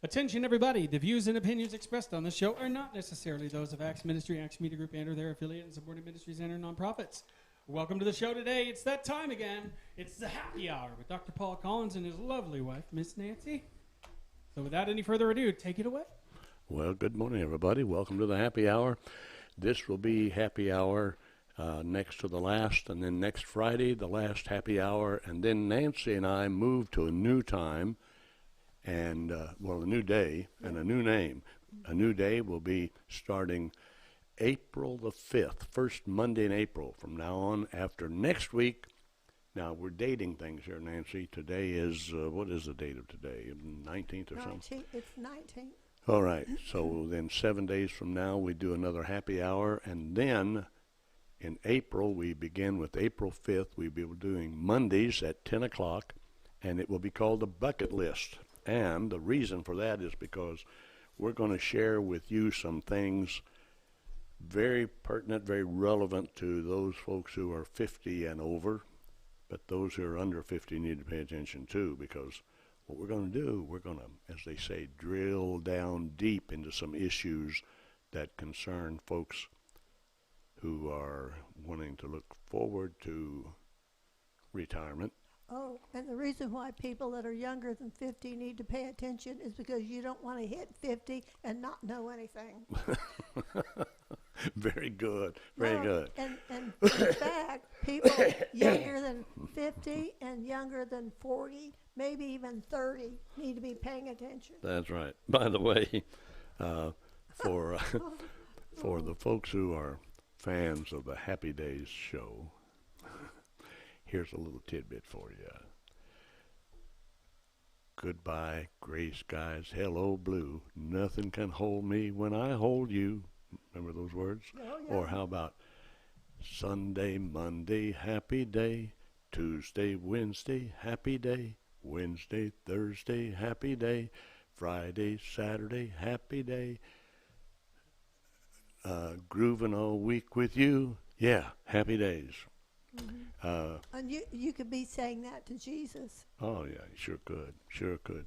Attention, everybody. The views and opinions expressed on this show are not necessarily those of Acts Ministry, Acts Media Group, and or their affiliate and supporting ministries and or nonprofits. Welcome to the show today. It's that time again. It's the happy hour with Dr. Paul Collins and his lovely wife, Miss Nancy. So without any further ado, take it away. Well, good morning, everybody. Welcome to the happy hour. This will be happy hour next to the last, and then next Friday, the last happy hour, and then Nancy and I move to a new time, and, a new day and a new name. A new day will be starting April the 5th, first Monday in April from now on after next week. Now, we're dating things here, Nancy. Today is, what is the date of today, 19th or something? It's 19th. All right, so then 7 days from now, we do another happy hour, and then in April, we begin with April 5th. We'll be doing Mondays at 10 o'clock, and it will be called the Bucket List. And the reason for that is because we're going to share with you some things very pertinent, very relevant to those folks who are 50 and over, but those who are under 50 need to pay attention too, because what we're going to do, we're going to, as they say, drill down deep into some issues that concern folks who are wanting to look forward to retirement. Oh, and the reason why people that are younger than 50 need to pay attention is because you don't want to hit 50 and not know anything. Very good, very good. And in fact, people younger than 50 and younger than 40, maybe even 30, need to be paying attention. That's right. By the way, for the folks who are fans of the Happy Days show, here's a little tidbit for you. Goodbye, gray skies, hello, blue. Nothing can hold me when I hold you. Remember those words? Oh, yeah. Or how about Sunday, Monday, happy day. Tuesday, Wednesday, happy day. Wednesday, Thursday, happy day. Friday, Saturday, happy day. Grooving all week with you. Yeah, happy days. Mm-hmm. And you could be saying that to Jesus. Oh yeah, sure could.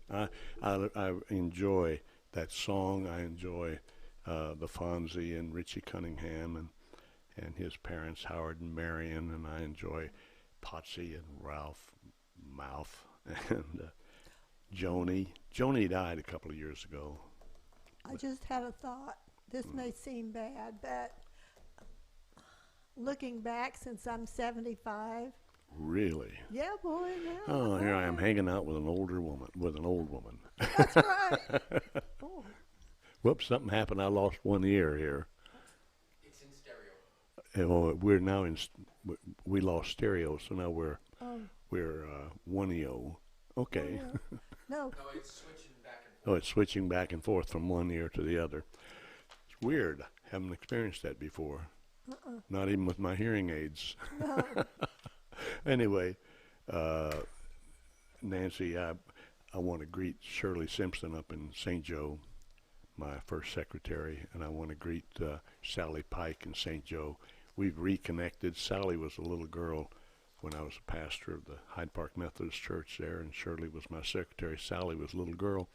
I enjoy that song. I enjoy the Fonzie and Richie Cunningham and his parents Howard and Marion, and I enjoy Potsy and Ralph Mouth and Joni. Joni died a couple of years ago. I just had a thought. This may seem bad, but looking back, since I'm 75. Really? Yeah, boy. Yeah. Oh, here I am hanging out with an old woman. That's right. Boy. Whoops, something happened. I lost one ear here. It's in stereo. Oh, we're now we lost stereo, so now we're one-eo. Okay. Oh, yeah. No. No, it's switching back and forth. Oh, it's switching back and forth from one ear to the other. It's weird. Haven't experienced that before. Not even with my hearing aids. No. Anyway, Nancy, I want to greet Shirley Simpson up in St. Joe, my first secretary, and I want to greet Sally Pike in St. Joe. We've reconnected. Sally was a little girl when I was a pastor of the Hyde Park Methodist Church there, and Shirley was my secretary. Sally was a little girl,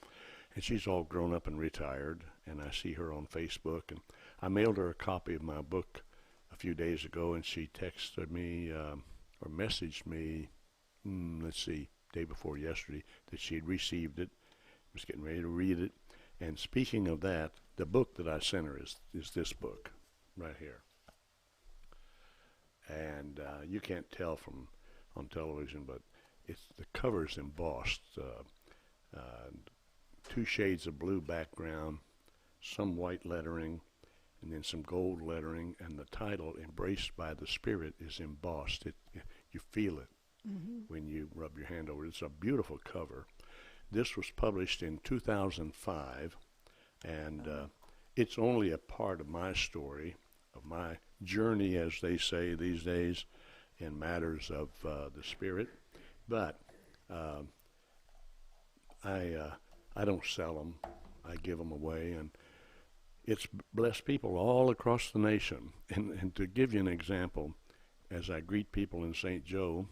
and she's all grown up and retired, and I see her on Facebook. And I mailed her a copy of my book a few days ago, and she texted me or messaged me, day before yesterday, that she had received it, was getting ready to read it. And speaking of that, the book that I sent her is this book right here. And you can't tell from on television, but the cover's embossed, 2 shades of blue background, some white lettering, and then some gold lettering, and the title, Embraced by the Spirit, is embossed. You feel it when you rub your hand over it. It's a beautiful cover. This was published in 2005, and it's only a part of my story, of my journey, as they say these days, in matters of the Spirit. But I don't sell them. I give them away, and it's blessed people all across the nation. And to give you an example, as I greet people in St. Joe,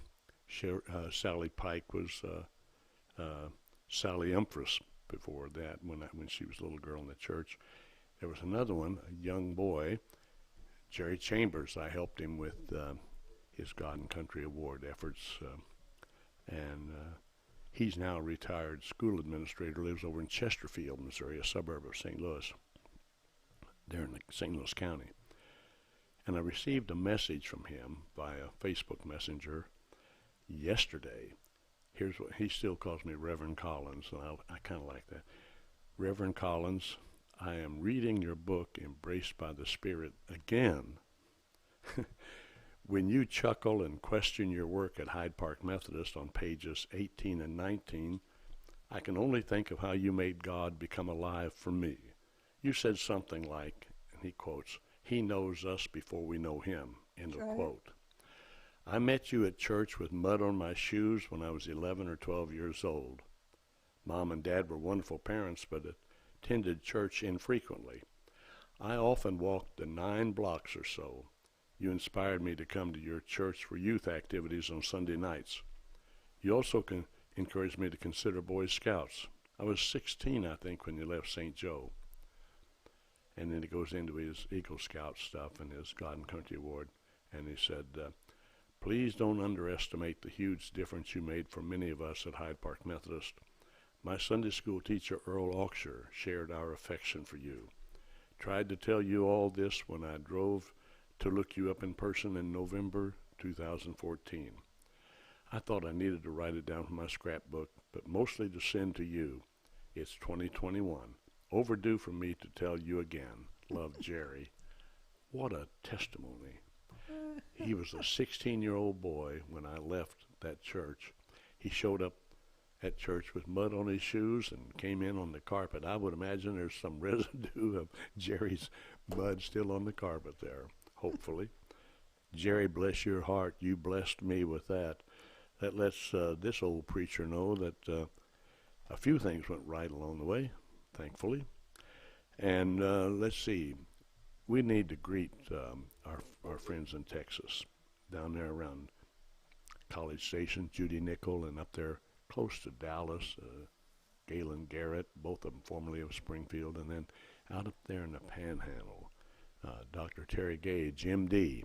Sally Pike was Sally Empress before that when she was a little girl in the church. There was another one, a young boy, Jerry Chambers. I helped him with his God and Country Award efforts, and he's now a retired school administrator, lives over in Chesterfield, Missouri, a suburb of St. Louis, there in St. Louis County. And I received a message from him via Facebook Messenger yesterday. Here's what he still calls me, Reverend Collins, and I kind of like that. Reverend Collins, I am reading your book, Embraced by the Spirit, again. When you chuckle and question your work at Hyde Park Methodist on pages 18 and 19, I can only think of how you made God become alive for me. You said something like, and he quotes, "He knows us before we know him," end of quote. I met you at church with mud on my shoes when I was 11 or 12 years old. Mom and Dad were wonderful parents, but attended church infrequently. I often walked the 9 blocks or so. You inspired me to come to your church for youth activities on Sunday nights. You also encouraged me to consider Boy Scouts. I was 16, I think, when you left St. Joe. And then he goes into his Eagle Scout stuff and his God and Country Award. And he said, please don't underestimate the huge difference you made for many of us at Hyde Park Methodist. My Sunday school teacher, Earl Auksher, shared our affection for you. Tried to tell you all this when I drove to look you up in person in November 2014. I thought I needed to write it down from my scrapbook, but mostly to send to you. It's 2021. Overdue for me to tell you again. Love, Jerry. What a testimony. He was a 16-year-old boy when I left that church. He showed up at church with mud on his shoes and came in on the carpet. I would imagine there's some residue of Jerry's mud still on the carpet there, hopefully. Jerry, bless your heart. You blessed me with that. That lets this old preacher know that a few things went right along the way, thankfully. And let's see. We need to greet our friends in Texas, down there around College Station, Judy Nickel, and up there close to Dallas, Galen Garrett, both of them formerly of Springfield, and then out up there in the Panhandle, Dr. Terry Gage, MD.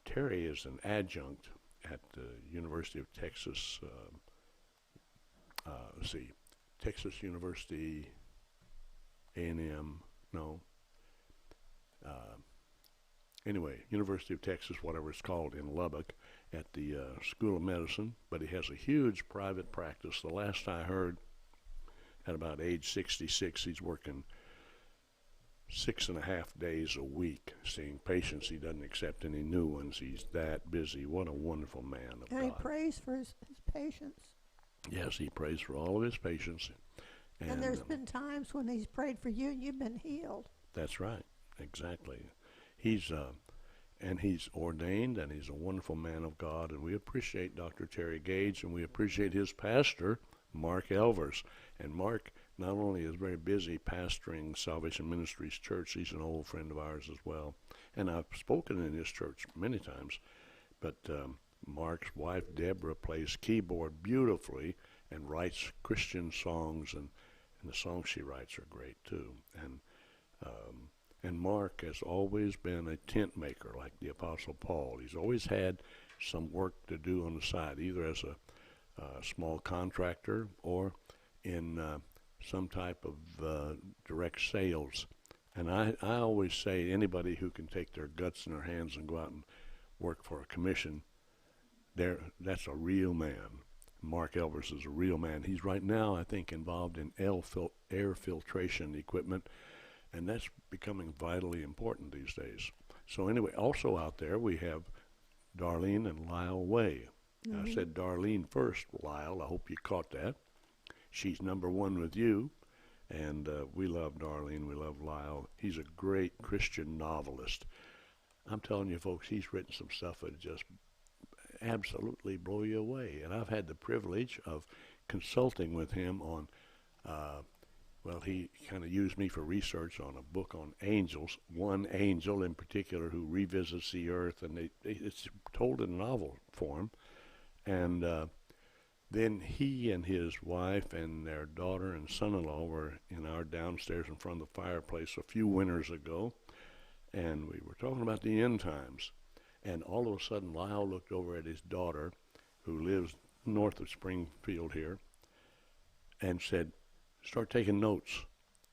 Terry is an adjunct at the University of Texas, Texas University, A&M, no. Anyway, University of Texas, whatever it's called, in Lubbock, at the School of Medicine, but he has a huge private practice. The last I heard, at about age 66, he's working 6.5 days a week seeing patients. He doesn't accept any new ones. He's that busy. What a wonderful man of God. And he prays for his patients. Yes, he prays for all of his patients. And there's been times when he's prayed for you and you've been healed. That's right, exactly. He's ordained, and he's a wonderful man of God, and we appreciate Dr. Terry Gage, and we appreciate his pastor, Mark Elvers. And Mark not only is very busy pastoring Salvation Ministries Church, he's an old friend of ours as well. And I've spoken in his church many times, but Mark's wife, Deborah, plays keyboard beautifully and writes Christian songs, and the songs she writes are great too. And Mark has always been a tent maker like the Apostle Paul. He's always had some work to do on the side, either as a small contractor or in some type of direct sales. And I always say anybody who can take their guts in their hands and go out and work for a commission, that's a real man. Mark Elvers is a real man. He's right now, I think, involved in air filtration equipment, and that's becoming vitally important these days. So anyway, also out there we have Darlene and Lyle Way. Mm-hmm. I said Darlene first, Lyle. I hope you caught that. She's number one with you, and we love Darlene. We love Lyle. He's a great Christian novelist. I'm telling you, folks, he's written some stuff that just absolutely blow you away. And I've had the privilege of consulting with him on he kind of used me for research on a book on angels, one angel in particular who revisits the earth, and it's told in novel form. And Then he and his wife and their daughter and son-in-law were in our downstairs in front of the fireplace a few winters ago, and we were talking about the end times. And all of a sudden, Lyle looked over at his daughter, who lives north of Springfield here, and said, "Start taking notes.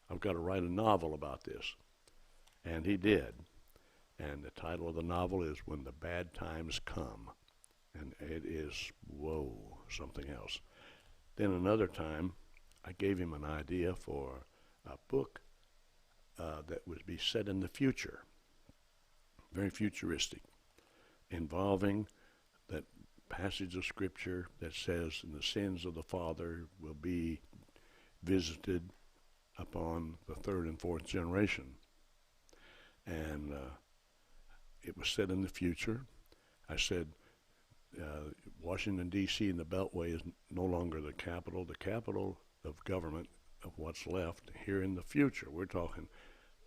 I've got to write a novel about this." And he did. And the title of the novel is When the Bad Times Come. And it is, whoa, something else. Then another time, I gave him an idea for a book that would be set in the future, very futuristic, involving that passage of Scripture that says, "And the sins of the father will be visited upon the third and fourth generation." And it was set in the future. I said, Washington, D.C. and the Beltway is no longer the capital. The capital of government, of what's left here in the future. We're talking,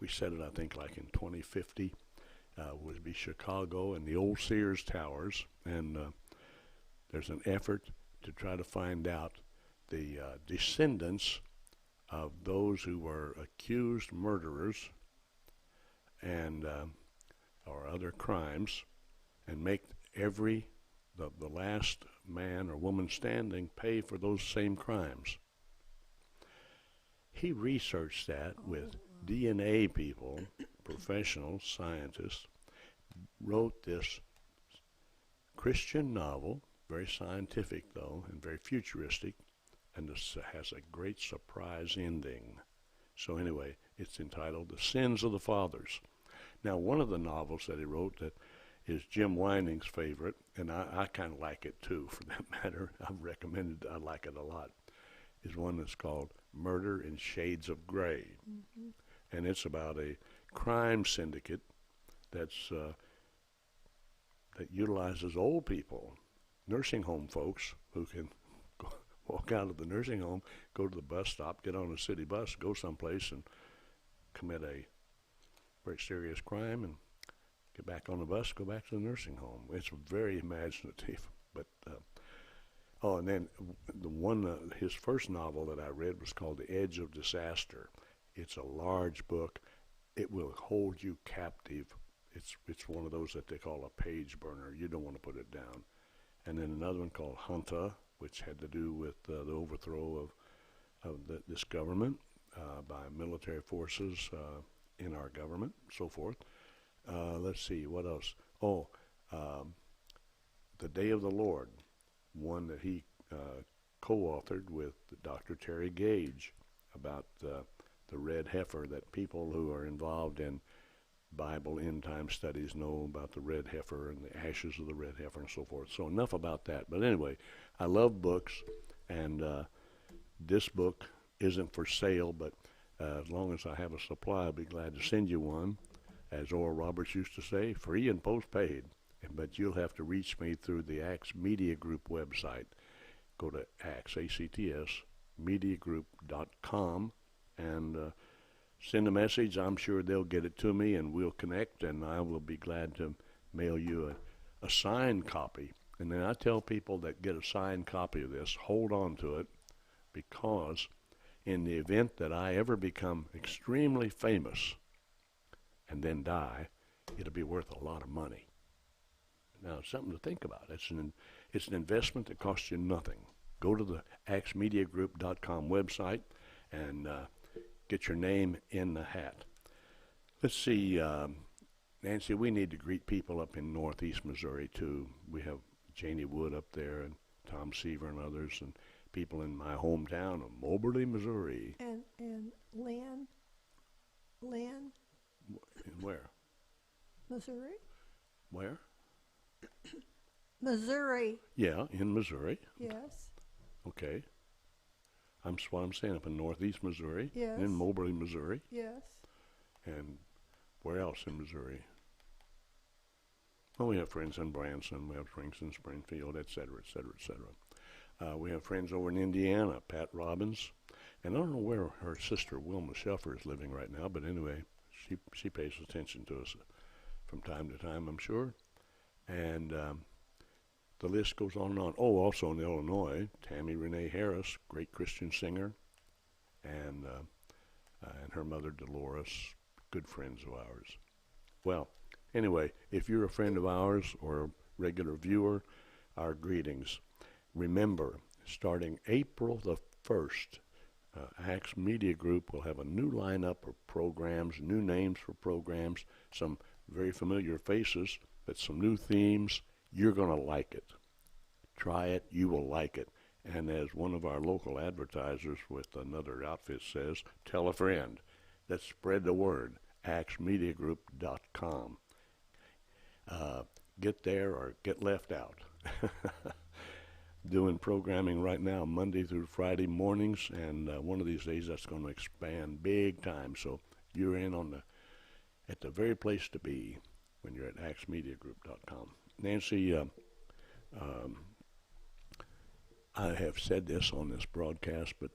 we said it, I think, like in 2050, would be Chicago and the old Sears Towers. And there's an effort to try to find out the descendants of those who were accused murderers and or other crimes, and make the last man or woman standing pay for those same crimes. He researched that with DNA people, professional scientists, wrote this Christian novel, very scientific though, and very futuristic, and this has a great surprise ending. So anyway, it's entitled The Sins of the Fathers. Now, one of the novels that he wrote that is Jim Weining's favorite, and I kind of like it too, for that matter. I've recommended, I like it a lot, is one that's called Murder in Shades of Gray. Mm-hmm. And it's about a crime syndicate that's that utilizes old people, nursing home folks who can walk out of the nursing home, go to the bus stop, get on a city bus, go someplace and commit a very serious crime and get back on the bus, go back to the nursing home. It's very imaginative. But and then the one, his first novel that I read was called The Edge of Disaster. It's a large book. It will hold you captive. It's one of those that they call a page burner. You don't want to put it down. And then another one called Hunter, which had to do with the overthrow of this government by military forces in our government, so forth. Let's see, what else? The Day of the Lord, one that he co-authored with Dr. Terry Gage about the red heifer, that people who are involved in Bible end time studies know about the red heifer and the ashes of the red heifer and so forth. So enough about that. But anyway, I love books, and this book isn't for sale, but as long as I have a supply, I'll be glad to send you one. As Oral Roberts used to say, free and postpaid. But you'll have to reach me through the Acts Media Group website. Go to Acts, A-C-T-S, mediagroup.com, and send a message. I'm sure they'll get it to me, and we'll connect, and I will be glad to mail you a signed copy. And then I tell people that get a signed copy of this, hold on to it, because in the event that I ever become extremely famous and then die, it'll be worth a lot of money. Now, it's something to think about. It's an investment that costs you nothing. Go to the axmediagroup.com website and get your name in the hat. Let's see, Nancy, we need to greet people up in northeast Missouri, too. We have Janie Wood up there and Tom Seaver and others, and people in my hometown of Moberly, Missouri. And Lynn? Where? Missouri? Where? Missouri. Yeah, in Missouri. Yes. Okay. That's what I'm saying, up in northeast Missouri. Yes. In Moberly, Missouri. Yes. And where else in Missouri? Well, we have friends in Branson, we have friends in Springfield, et cetera, et cetera, et cetera. We have friends over in Indiana, Pat Robbins. And I don't know where her sister Wilma Shelfer is living right now, but anyway, she pays attention to us from time to time, I'm sure. And the list goes on and on. Oh, also in Illinois, Tammy Renee Harris, great Christian singer, and her mother Dolores, good friends of ours. Well, anyway, if you're a friend of ours or a regular viewer, our greetings. Remember, starting April the 1st, Axe Media Group will have a new lineup of programs, new names for programs, some very familiar faces, but some new themes. You're going to like it. Try it, you will like it. And as one of our local advertisers with another outfit says, tell a friend. Let's spread the word, axmediagroup.com. Get there or get left out. Doing programming right now Monday through Friday mornings, and one of these days that's going to expand big time. So you're in at the very place to be when you're at axmediagroup.com. Nancy, I have said this on this broadcast, but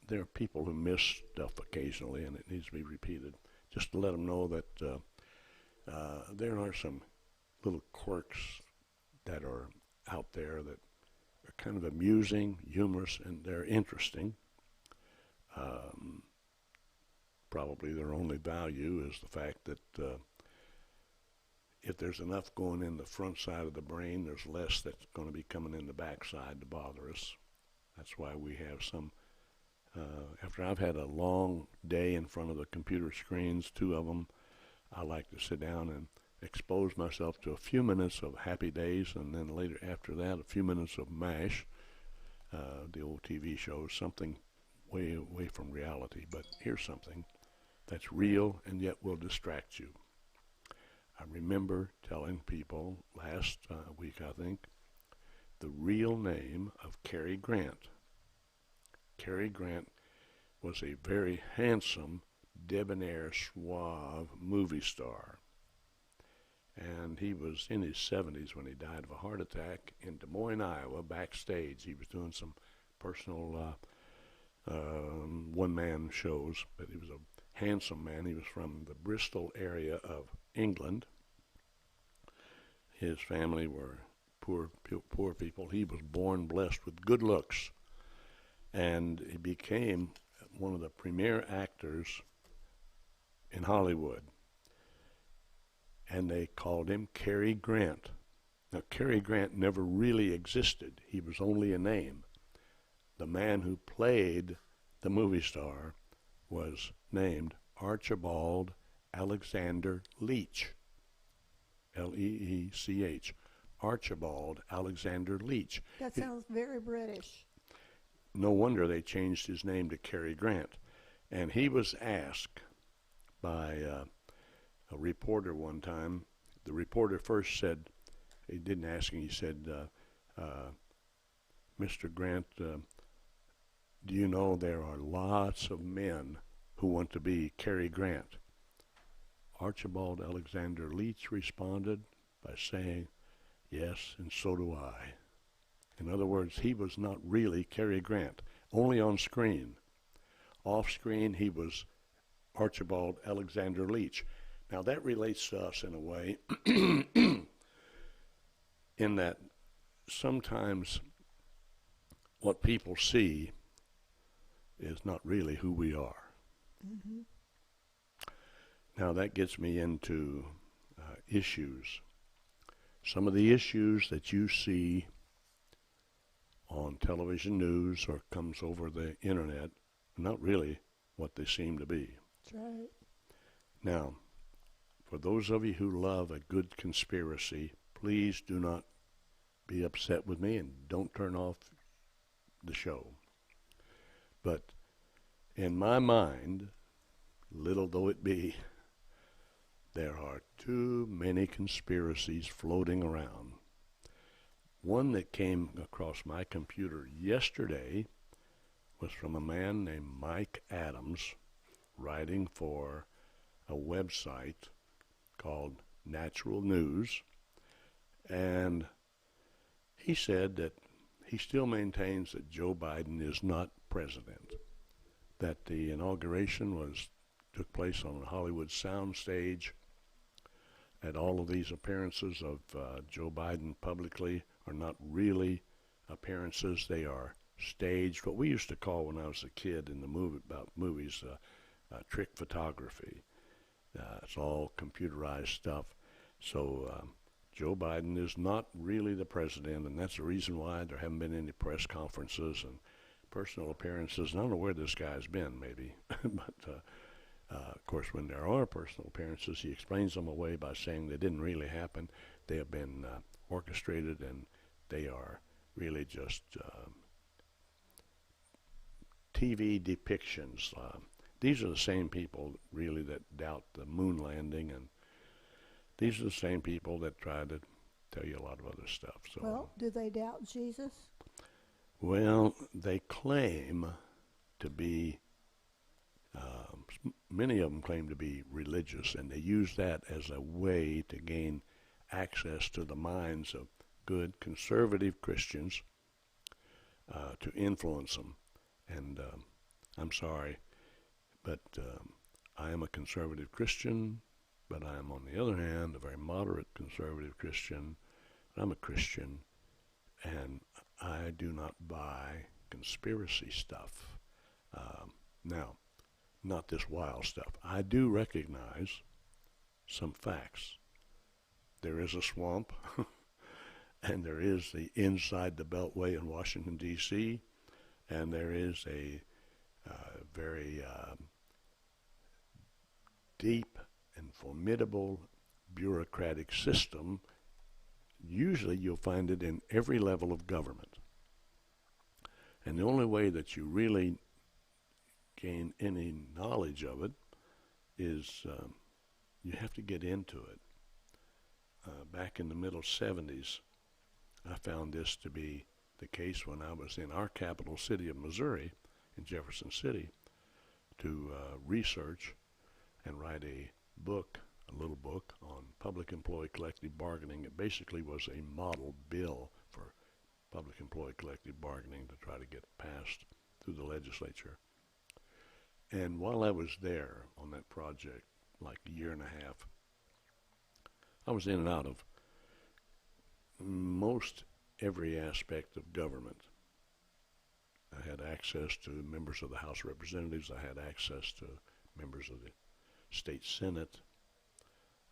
there are people who miss stuff occasionally, and it needs to be repeated, just to let them know that there are some little quirks that are out there that are kind of amusing, humorous, and they're interesting. Probably their only value is the fact that if there's enough going in the front side of the brain, there's less that's going to be coming in the back side to bother us. That's why we have some, after I've had a long day in front of the computer screens, 2 of them, I like to sit down and expose myself to a few minutes of Happy Days, and then later after that, a few minutes of MASH, the old TV shows, something way away from reality. But here's something that's real and yet will distract you. I remember telling people last week, I think, the real name of Cary Grant. Cary Grant was a very handsome, debonair, suave movie star. And he was in his 70s when he died of a heart attack in Des Moines, Iowa, backstage. He was doing some personal one-man shows, but he was a handsome man. He was from the Bristol area of England. His family were poor people. He was born blessed with good looks, and he became one of the premier actors in Hollywood. And they called him Cary Grant. Now, Cary Grant never really existed. He was only a name. The man who played the movie star was named Archibald Alexander Leach. Leech. Archibald Alexander Leach. That sounds very British. No wonder they changed his name to Cary Grant. And he was asked by a reporter one time. The reporter first said, he didn't ask him, he said, Mr. Grant, do you know there are lots of men who want to be Cary Grant? Archibald Alexander Leach responded by saying, yes, and so do I. In other words, he was not really Cary Grant, only on screen. Off screen, he was Archibald Alexander Leach. Now that relates to us in a way, in that sometimes what people see is not really who we are. Mm-hmm. Now that gets me into issues. Some of the issues that you see on television news or comes over the internet are not really what they seem to be. That's right. Now, for those of you who love a good conspiracy, please do not be upset with me and don't turn off the show. But in my mind, little though it be, there are too many conspiracies floating around. One that came across my computer yesterday was from a man named Mike Adams, writing for a website called Natural News, and he said that he still maintains that Joe Biden is not president, that the inauguration took place on a Hollywood soundstage, that all of these appearances of Joe Biden publicly are not really appearances. They are staged, what we used to call when I was a kid in the movies, trick photography. It's all computerized stuff. So Joe Biden is not really the president, and that's the reason why there haven't been any press conferences and personal appearances. And I don't know where this guy's been, maybe. But, of course, when there are personal appearances, he explains them away by saying they didn't really happen. They have been orchestrated, and they are really just TV depictions. These are the same people, really, that doubt the moon landing, and these are the same people that try to tell you a lot of other stuff. So, Well, do they doubt Jesus? well, they claim to be, many of them claim to be religious, and they use that as a way to gain access to the minds of good conservative Christians to influence them. And I'm sorry, but I am a conservative Christian, but I am, on the other hand, a very moderate conservative Christian. I'm a Christian, and I do not buy conspiracy stuff. Now, not this wild stuff. I do recognize some facts. There is a swamp, and there is the inside the Beltway in Washington, D.C., and there is a very deep and formidable bureaucratic system. Usually you'll find it in every level of government. And the only way that you really gain any knowledge of it is you have to get into it. Back in the middle 70s, I found this to be the case when I was in our capital city of Missouri, in Jefferson City, to research and write a little book on public employee collective bargaining. It basically was a model bill for public employee collective bargaining to try to get passed through the legislature. And while I was there on that project, like a year and a half, I was in and out of most every aspect of government. I had access to members of the House of Representatives. I had access to members of the state Senate.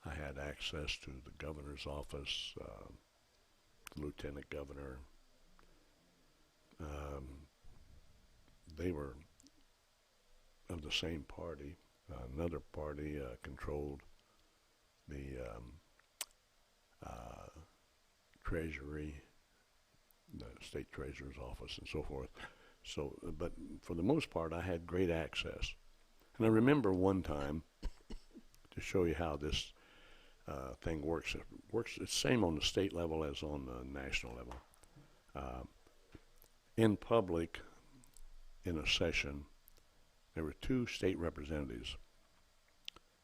I had access to the governor's office, the lieutenant governor. They were of the same party. Another party controlled the Treasury, the state treasurer's office, and so forth. So, but for the most part, I had great access. And I remember one time, to show you how this thing works. It's the same on the state level as on the national level. In public, in a session, there were two state representatives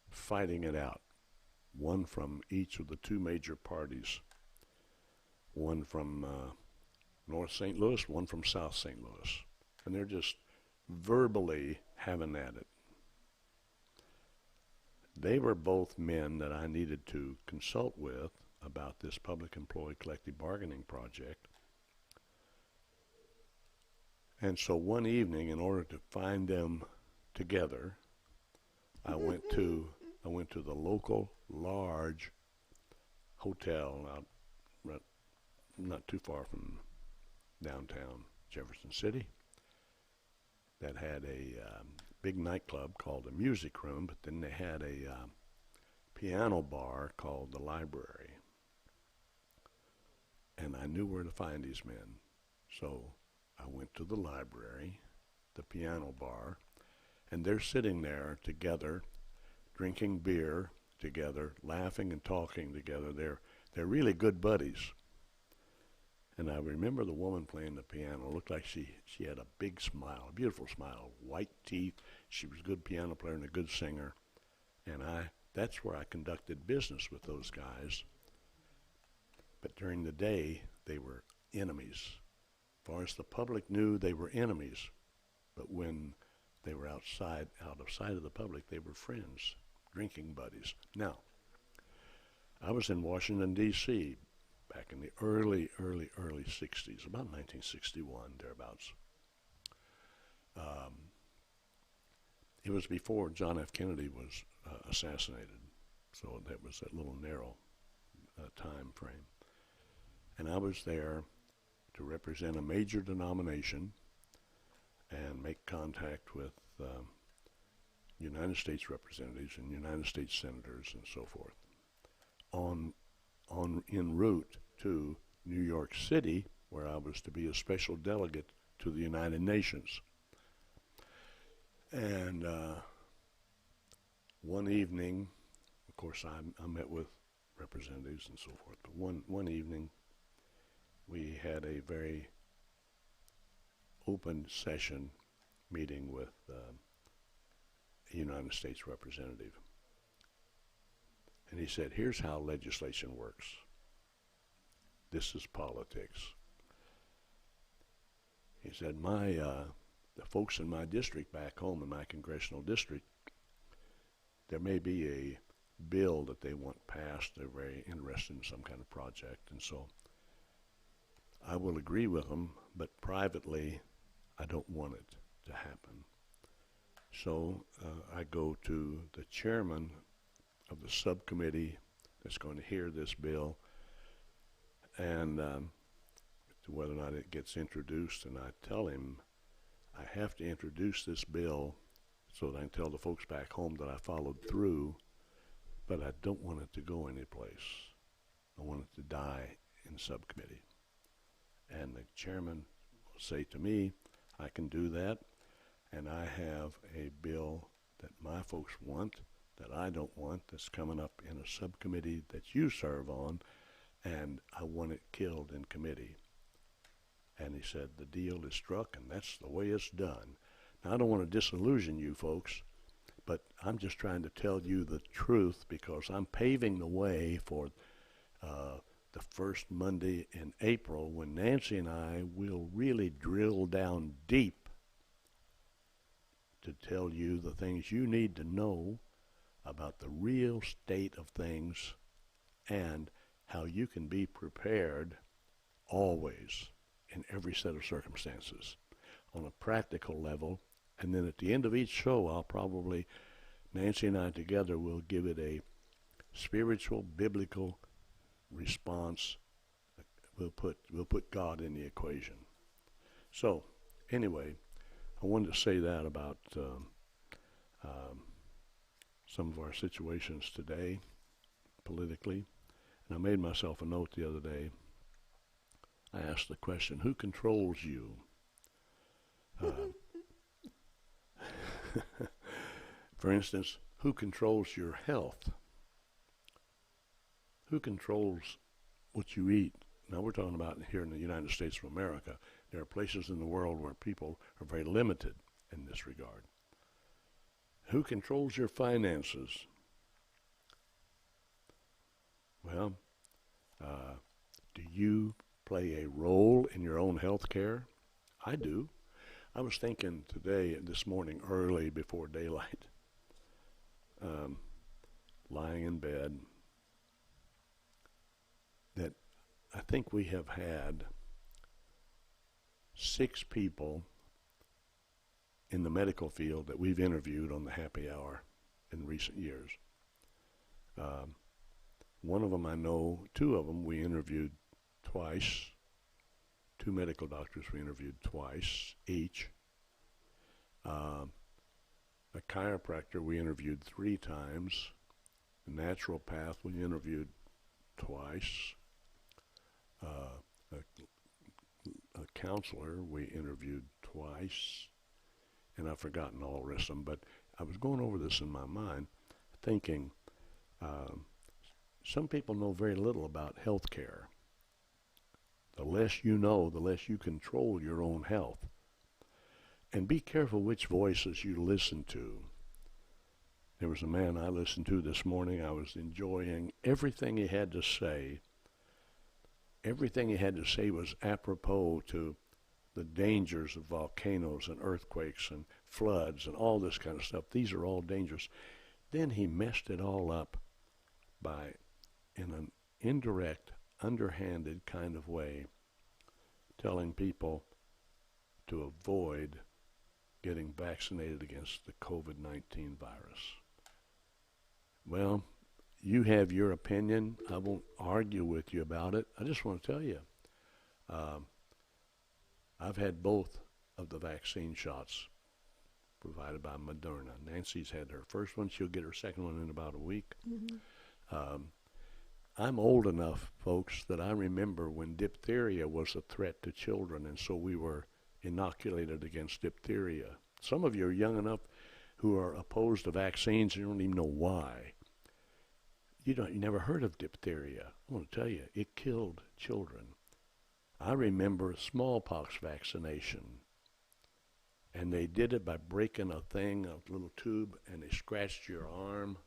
fighting it out, one from each of the two major parties, one from North St. Louis, one from South St. Louis. And they're just verbally having at it. They were both men that I needed to consult with about this public employee collective bargaining project. And so one evening, in order to find them together, I went to the local large hotel out not too far from downtown Jefferson City that had a big nightclub called the Music Room, but then they had a piano bar called the Library. And I knew where to find these men. So I went to the library, the piano bar, and they're sitting there together, drinking beer together, laughing and talking together. They're really good buddies. And I remember the woman playing the piano. It looked like she had a big smile, a beautiful smile, white teeth. She was a good piano player and a good singer. And that's where I conducted business with those guys. But during the day, they were enemies. As far as the public knew, they were enemies. But when they were out of sight of the public, they were friends, drinking buddies. Now, I was in Washington, D.C. back in the early 60s, about 1961, thereabouts. It was before John F. Kennedy was assassinated, so that was that little narrow time frame. And I was there to represent a major denomination and make contact with United States representatives and United States senators and so forth en route to New York City, where I was to be a special delegate to the United Nations. And one evening, of course, I met with representatives and so forth, but one evening we had a very open session meeting with a United States representative. And he said, here's how legislation works. This is politics. He said, the folks in my district back home, in my congressional district, there may be a bill that they want passed. They're very interested in some kind of project. And so I will agree with them, but privately, I don't want it to happen. So I go to the chairman of the subcommittee that's going to hear this bill, and whether or not it gets introduced, and I tell him I have to introduce this bill so that I can tell the folks back home that I followed through, but I don't want it to go anyplace. I want it to die in subcommittee. And the chairman will say to me, I can do that, and I have a bill that my folks want, that I don't want, that's coming up in a subcommittee that you serve on, and I want it killed in committee. And he said, the deal is struck, and that's the way it's done. Now, I don't want to disillusion you folks, but I'm just trying to tell you the truth, because I'm paving the way for the first Monday in April, when Nancy and I will really drill down deep to tell you the things you need to know about the real state of things and how you can be prepared always in every set of circumstances on a practical level. And then at the end of each show, Nancy and I together will give it a spiritual, biblical response. We'll put God in the equation. So anyway, I wanted to say that about some of our situations today politically. And I made myself a note the other day. I asked the question, who controls you? For instance, who controls your health? Who controls what you eat? Now we're talking about here in the United States of America. There are places in the world where people are very limited in this regard. Who controls your finances? Well, do you play a role in your own health care? I do. I was thinking this morning, early before daylight, lying in bed, that I think we have had 6 people in the medical field that we've interviewed on the happy hour in recent years. One of them I know, 2 of them we interviewed twice. 2 medical doctors we interviewed twice each. A chiropractor we interviewed 3 times. A naturopath we interviewed twice. A counselor we interviewed twice. And I've forgotten all the rest of them, but I was going over this in my mind, thinking some people know very little about health care. The less you know, the less you control your own health. And be careful which voices you listen to. There was a man I listened to this morning. I was enjoying everything he had to say. Everything he had to say was apropos to the dangers of volcanoes and earthquakes and floods and all this kind of stuff. These are all dangerous. Then he messed it all up by, in an indirect, underhanded kind of way, telling people to avoid getting vaccinated against the COVID-19 virus. Well, you have your opinion. I won't argue with you about it. I just want to tell you, I've had both of the vaccine shots provided by Moderna. Nancy's had her first one. She'll get her second one in about a week. I'm old enough, folks, that I remember when diphtheria was a threat to children, and so we were inoculated against diphtheria. Some of you are young enough who are opposed to vaccines, you don't even know why. You never heard of diphtheria. I want to tell you, it killed children. I remember smallpox vaccination, and they did it by breaking a little tube, and they scratched your arm,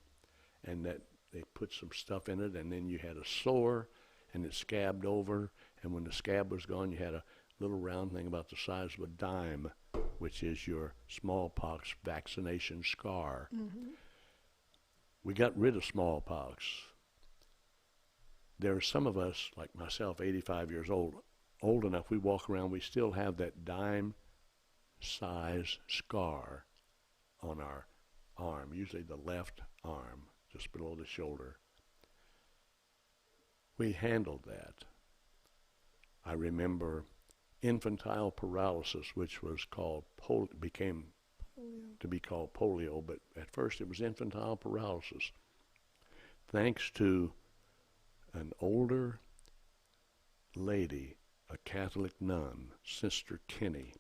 and that they put some stuff in it, and then you had a sore, and it scabbed over, and when the scab was gone, you had a little round thing about the size of a dime, which is your smallpox vaccination scar. We got rid of smallpox. There are some of us, like myself, 85 years old enough, we walk around, we still have that dime size scar on our arm, usually the left arm, just below the shoulder. We handled that. I remember infantile paralysis, which was called became to be called polio, but at first it was infantile paralysis. Thanks to an older lady, a Catholic nun, Sister Kinney.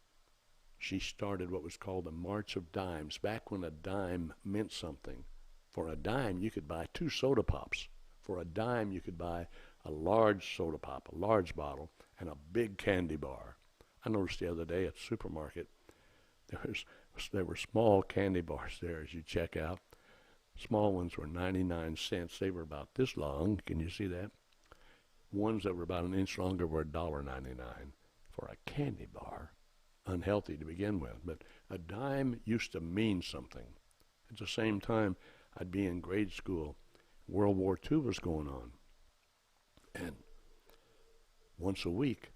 She started what was called the March of Dimes, back when a dime meant something. For a dime, you could buy 2 soda pops. For a dime, you could buy a large soda pop, a large bottle, and a big candy bar. I noticed the other day at the supermarket, there were small candy bars there as you check out. Small ones were 99 cents. They were about this long. Can you see that? Ones that were about an inch longer were $1.99 for a candy bar. Unhealthy to begin with, but a dime used to mean something. At the same time, I'd be in grade school. World War II was going on. And once a week,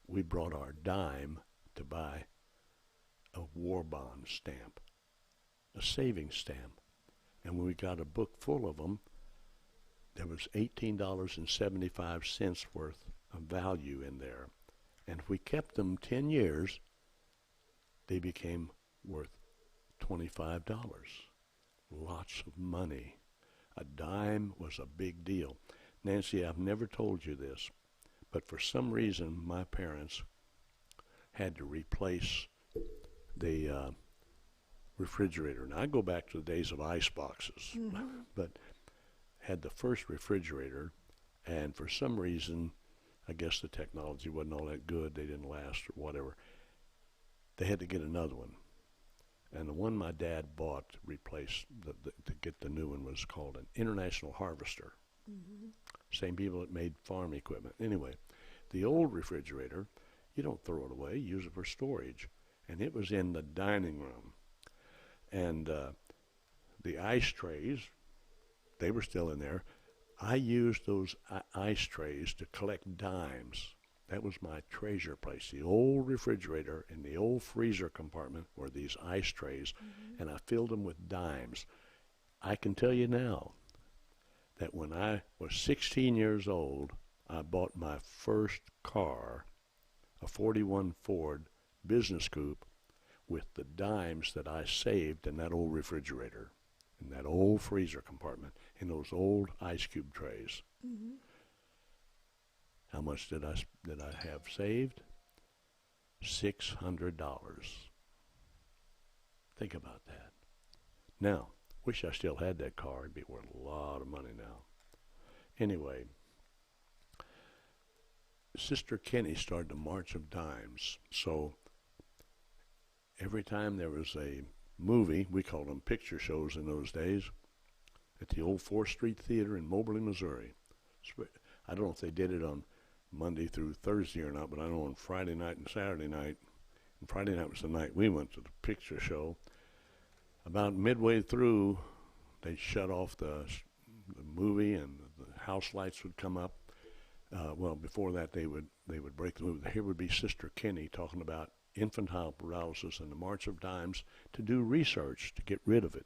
we brought our dime to buy a war bond stamp, a savings stamp. And when we got a book full of them, there was $18.75 worth of value in there. And if we kept them 10 years, they became worth $25. Lots of money. A dime was a big deal. Nancy, I've never told you this, but for some reason, my parents had to replace the refrigerator. Now, I go back to the days of ice boxes, but had the first refrigerator, and for some reason, I guess the technology wasn't all that good. They didn't last or whatever. They had to get another one. And the one my dad bought to replace, to get the new one, was called an International Harvester. Same people that made farm equipment. Anyway, the old refrigerator, you don't throw it away, you use it for storage. And it was in the dining room. And the ice trays, they were still in there. I used those ice trays to collect dimes. That was my treasure place. The old refrigerator and the old freezer compartment were these ice trays, and I filled them with dimes. I can tell you now that when I was 16 years old, I bought my first car, a 41 Ford Business Coupe, with the dimes that I saved in that old refrigerator, in that old freezer compartment, in those old ice cube trays. How much did I have saved? $600. Think about that. Now, wish I still had that car. It'd be worth a lot of money now. Anyway, Sister Kenny started the March of Dimes. So every time there was a movie, we called them picture shows in those days, at the old 4th Street Theater in Moberly, Missouri. I don't know if they did it on Monday through Thursday or not, but I know on Friday night and Saturday night, and Friday night was the night we went to the picture show. About midway through, they shut off the movie and the house lights would come up, well, before that, they would break the movie. Here would be Sister Kenny talking about infantile paralysis and the March of Dimes to do research to get rid of it.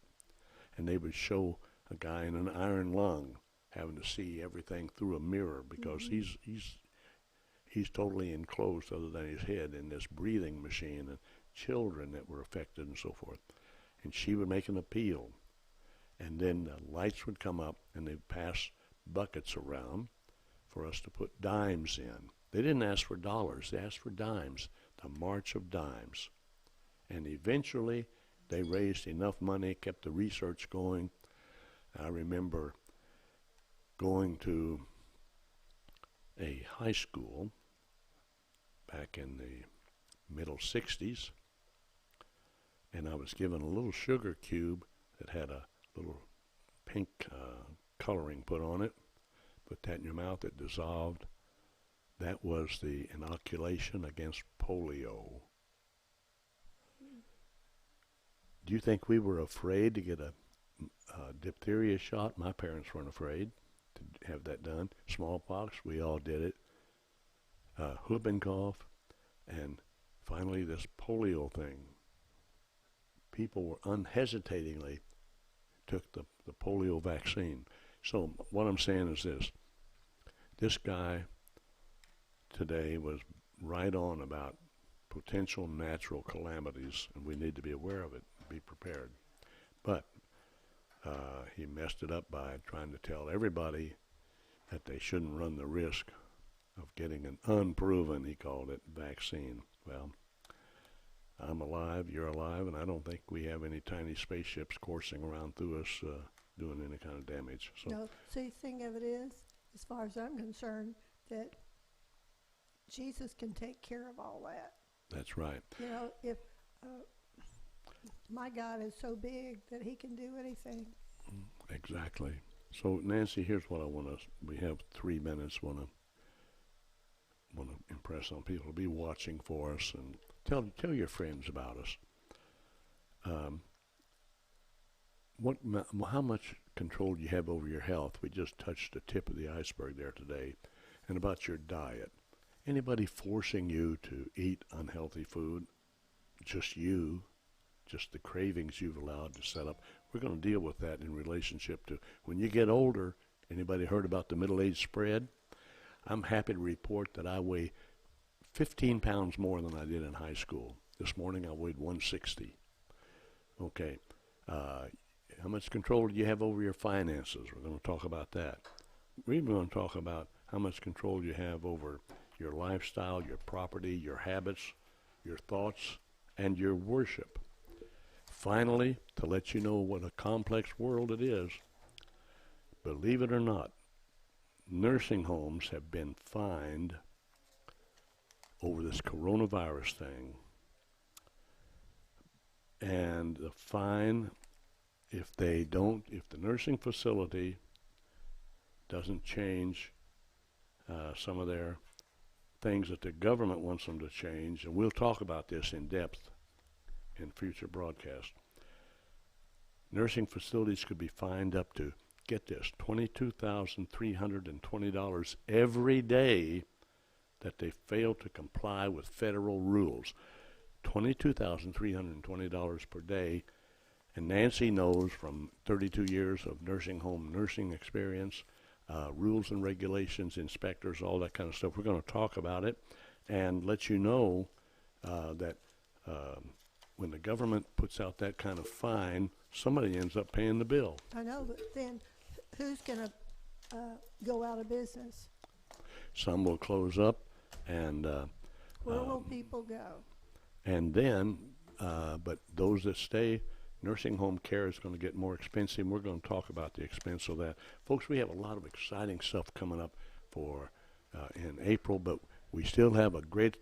And they would show a guy in an iron lung having to see everything through a mirror because he's totally enclosed other than his head in this breathing machine, and children that were affected and so forth. And she would make an appeal. And then the lights would come up and they'd pass buckets around for us to put dimes in. They didn't ask for dollars, they asked for dimes, the March of Dimes. And eventually they raised enough money, kept the research going. I remember going to a high school back in the middle 60s, and I was given a little sugar cube that had a little pink coloring put on it. Put that in your mouth, it dissolved. That was the inoculation against polio. Do you think we were afraid to get a diphtheria shot? My parents weren't afraid to have that done. Smallpox, we all did it. Whooping cough, and finally this polio thing. People were unhesitatingly took the polio vaccine. So what I'm saying is this guy today was right on about potential natural calamities, and we need to be aware of it, be prepared. But he messed it up by trying to tell everybody that they shouldn't run the risk of getting an unproven, he called it, vaccine. Well, I'm alive, you're alive, and I don't think we have any tiny spaceships coursing around through us doing any kind of damage. So No, see, the thing of it is, as far as I'm concerned, that Jesus can take care of all that. that's right. You know, if my God is so big that he can do anything. Exactly. So Nancy, here's what I want to. We have 3 minutes. Want to impress on people to be watching for us and tell your friends about us. How much control do you have over your health? We just touched the tip of the iceberg there today, and about your diet. Anybody forcing you to eat unhealthy food? Just you, just the cravings you've allowed to set up. We're going to deal with that in relationship to when you get older. Anybody heard about the middle-age spread? I'm happy to report that I weigh 15 pounds more than I did in high school. This morning I weighed 160. Okay. How much control do you have over your finances? We're going to talk about that. We're even going to talk about how much control you have over your lifestyle, your property, your habits, your thoughts, and your worship. Finally, to let you know what a complex world it is, believe it or not, nursing homes have been fined over this coronavirus thing. And the fine, if the nursing facility doesn't change some of their things that the government wants them to change, and we'll talk about this in depth in future broadcasts. Nursing facilities could be fined up to, get this, $22,320 every day that they fail to comply with federal rules. $22,320 per day. And Nancy knows from 32 years of nursing home nursing experience, rules and regulations, inspectors, all that kind of stuff. We're going to talk about it and let you know that when the government puts out that kind of fine, somebody ends up paying the bill. I know, but then who's going to go out of business? Some will close up, and Where will people go? and then, but those that stay, nursing home care is going to get more expensive. We're going to talk about the expense of that. Folks, we have a lot of exciting stuff coming up for in April, but we still have a great,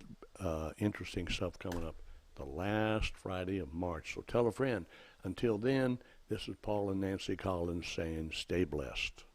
interesting stuff coming up the last Friday of March. So tell a friend. Until then, this is Paul and Nancy Collins saying stay blessed.